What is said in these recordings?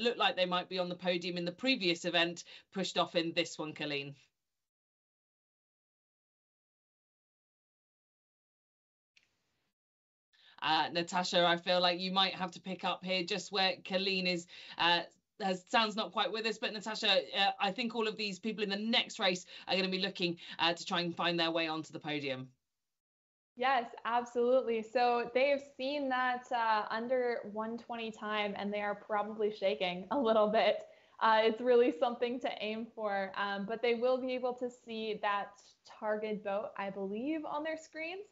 looked like they might be on the podium in the previous event pushed off in this one, Colleen? Natasha, I feel like you might have to pick up here just where Colleen is. Sounds not quite with us, but Natasha, I think all of these people in the next race are going to be looking to try and find their way onto the podium. Yes, absolutely. So they've seen that under 120 time, and they are probably shaking a little bit. It's really something to aim for, but they will be able to see that target boat, I believe, on their screens.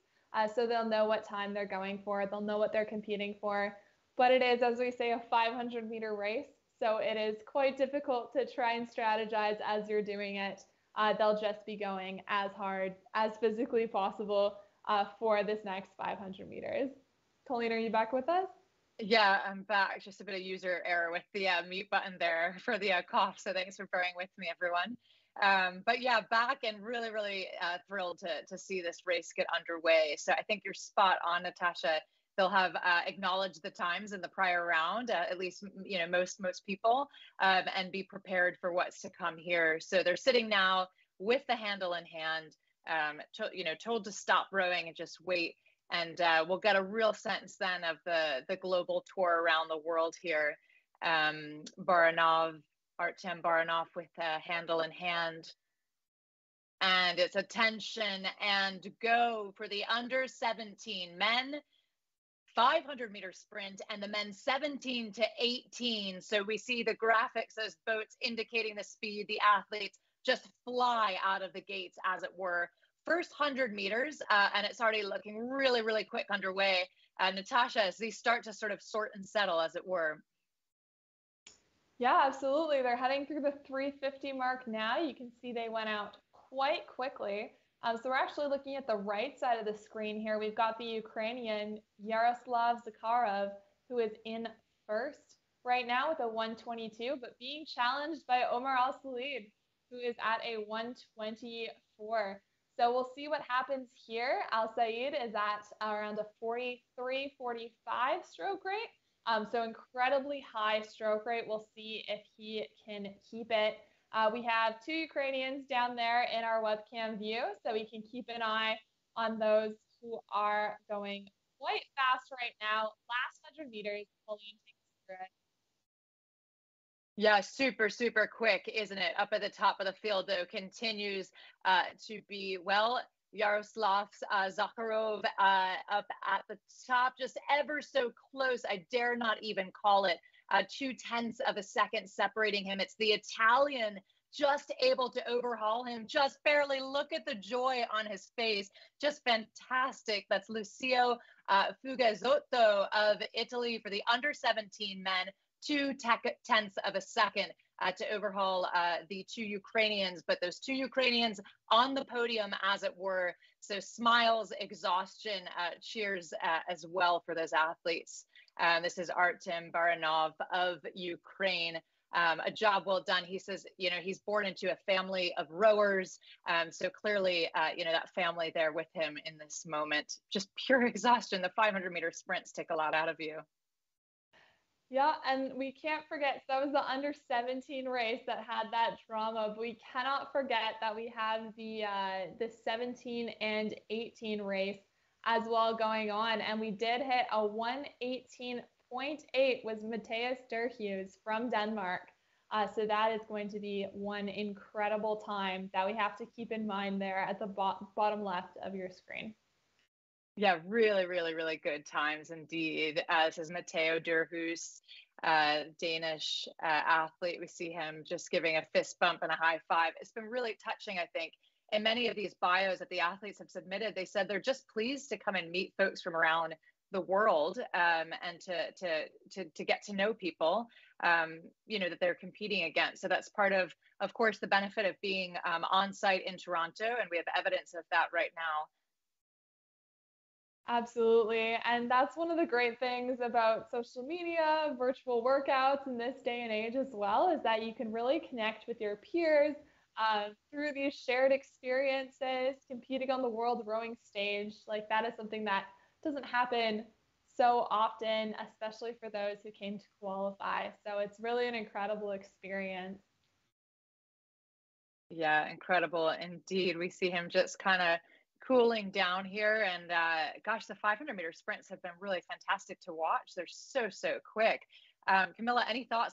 So they'll know what time they're going for. They'll know what they're competing for. But it is, as we say, a 500-meter race. So it is quite difficult to try and strategize as you're doing it. They'll just be going as hard as physically possible for this next 500 meters. Colleen, are you back with us? Yeah, I'm back. Just a bit of user error with the mute button there for the cough. So thanks for bearing with me, everyone. But yeah, back and really, really thrilled to see this race get underway. So I think you're spot on, Natasha. They'll have acknowledged the times in the prior round, at least most people, and be prepared for what's to come here. So they're sitting now with the handle in hand, told to stop rowing and just wait. And we'll get a real sense then of the global tour around the world here. Artem Baranov with a handle in hand. And it's attention and go for the under 17 men 500-meter sprint and the men 17 to 18. So we see the graphics, those boats indicating the speed. The athletes just fly out of the gates, as it were. First 100 meters, and it's already looking really, really quick underway. Natasha, as these start to sort of sort and settle, as it were. Yeah, absolutely. They're heading through the 350 mark now. You can see they went out quite quickly. So we're actually looking at the right side of the screen here. We've got the Ukrainian Yaroslav Zakharov, who is in first right now with a 122, but being challenged by Omar Al-Salid, who is at a 124. So we'll see what happens here. Al-Said is at around a 43, 45 stroke rate. So incredibly high stroke rate. We'll see if he can keep it. We have two Ukrainians down there in our webcam view, so we can keep an eye on those who are going quite fast right now. Last 100 meters, Pauline takes us through it. Yeah, super, super quick, isn't it? Up at the top of the field, though, continues to be, well, Yaroslav Zakharov up at the top, just ever so close. I dare not even call it 0.2 of a second separating him. It's the Italian just able to overhaul him, just barely. Look at the joy on his face. Just fantastic. That's Lucio Fugazzotto of Italy for the under 17 men. 0.2 of a second to overhaul the two Ukrainians, but those two Ukrainians on the podium, as it were. So smiles, exhaustion, cheers as well for those athletes. This is Artem Baranov of Ukraine. A job well done. He says, he's born into a family of rowers. So clearly, that family there with him in this moment. Just pure exhaustion. The 500-meter sprints take a lot out of you. Yeah, and we can't forget, so that was the under 17 race that had that drama, but we cannot forget that we have the 17 and 18 race as well going on, and we did hit a 1:18.8 with Mathias Derhus from Denmark. So that is going to be one incredible time that we have to keep in mind there at the bottom left of your screen. Yeah, really, really, really good times indeed. This is Matteo Derhus, Danish athlete. We see him just giving a fist bump and a high five. It's been really touching, I think. In many of these bios that the athletes have submitted, they said they're just pleased to come and meet folks from around the world and to get to know people, that they're competing against. So that's part of course, the benefit of being on site in Toronto, and we have evidence of that right now. Absolutely. And that's one of the great things about social media, virtual workouts in this day and age as well, is that you can really connect with your peers through these shared experiences, competing on the world rowing stage. Like that is something that doesn't happen so often, especially for those who came to qualify. So it's really an incredible experience. Yeah, incredible indeed. We see him just kind of cooling down here. And gosh, the 500-meter sprints have been really fantastic to watch. They're so, so quick. Camilla, any thoughts